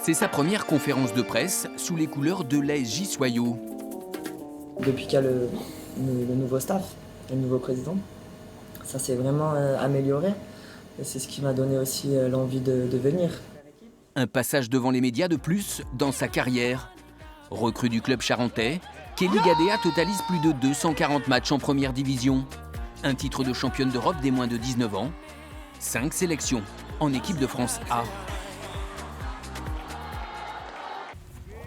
C'est sa première conférence de presse sous les couleurs de l'ASJ Soyaux. Depuis qu'il y a le nouveau staff, le nouveau président, ça s'est vraiment amélioré. Et c'est ce qui m'a donné aussi l'envie de venir. Un passage devant les médias de plus dans sa carrière. Recrue du club charentais, Kelly Gadea totalise plus de 240 matchs en première division. Un titre de championne d'Europe des moins de 19 ans. 5 sélections en équipe de France A.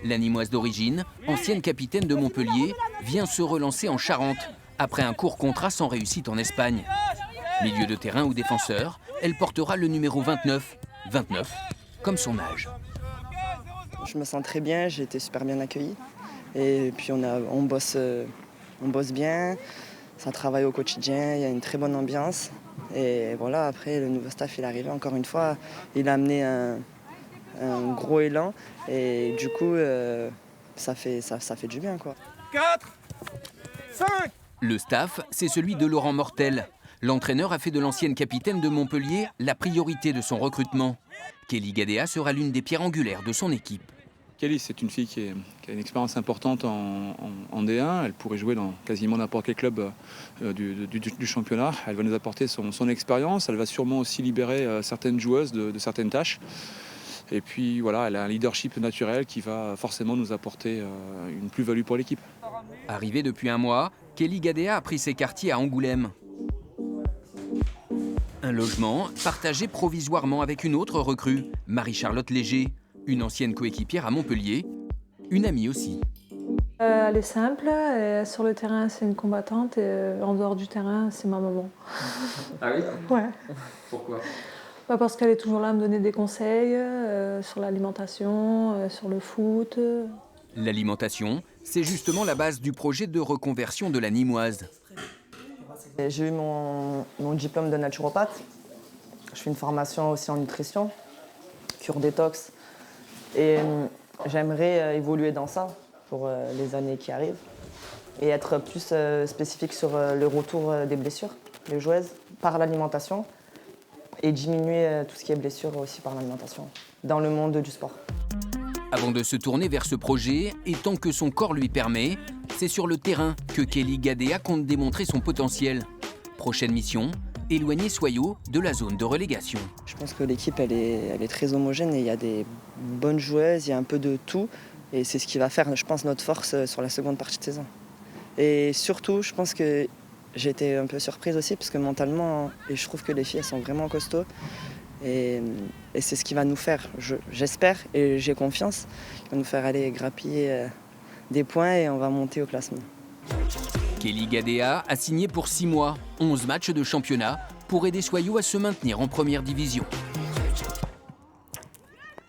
La Nîmoise d'origine, ancienne capitaine de Montpellier, vient se relancer en Charente après un court contrat sans réussite en Espagne. Milieu de terrain ou défenseur, elle portera le numéro 29. 29, comme son âge. Je me sens très bien, j'ai été super bien accueillie. Et puis on bosse bien, ça travaille au quotidien, il y a une très bonne ambiance. Et voilà, après le nouveau staff il est arrivé encore une fois, il a amené un gros élan et du coup ça fait du bien quoi. 4, 5. Le staff, c'est celui de Laurent Mortel. L'entraîneur a fait de l'ancienne capitaine de Montpellier la priorité de son recrutement. Kelly Gadea sera l'une des pierres angulaires de son équipe. Kelly, c'est une fille qui a une expérience importante en D1. Elle pourrait jouer dans quasiment n'importe quel club du championnat. Elle va nous apporter son expérience. Elle va sûrement aussi libérer certaines joueuses de certaines tâches. Et puis voilà, elle a un leadership naturel qui va forcément nous apporter une plus-value pour l'équipe. Arrivée depuis un mois, Kelly Gadea a pris ses quartiers à Angoulême. Un logement partagé provisoirement avec une autre recrue, Marie-Charlotte Léger, une ancienne coéquipière à Montpellier, une amie aussi. Elle est simple, sur le terrain c'est une combattante et en dehors du terrain c'est ma maman. Ah oui? Ouais. Pourquoi? Parce qu'elle est toujours là à me donner des conseils sur l'alimentation, sur le foot. L'alimentation, c'est justement la base du projet de reconversion de la Nîmoise. J'ai eu mon diplôme de naturopathe. Je fais une formation aussi en nutrition, cure détox. Et j'aimerais évoluer dans ça pour les années qui arrivent. Et être plus spécifique sur le retour des blessures, les joueuses, par l'alimentation. Et diminuer tout ce qui est blessure aussi par l'alimentation, dans le monde du sport. Avant de se tourner vers ce projet, et tant que son corps lui permet, c'est sur le terrain que Kelly Gadea compte démontrer son potentiel. Prochaine mission, éloigner Soyaux de la zone de relégation. Je pense que l'équipe elle est très homogène et il y a des bonnes joueuses, il y a un peu de tout. Et c'est ce qui va faire, je pense, notre force sur la seconde partie de saison. Et surtout, je pense que j'ai été un peu surprise aussi parce que mentalement, et je trouve que les filles elles sont vraiment costauds. Et c'est ce qui va nous faire, j'espère et j'ai confiance, qui va nous faire aller grappiller des points et on va monter au classement. Kelly Gadea a signé pour 6 mois, 11 matchs de championnat pour aider Soyaux à se maintenir en première division.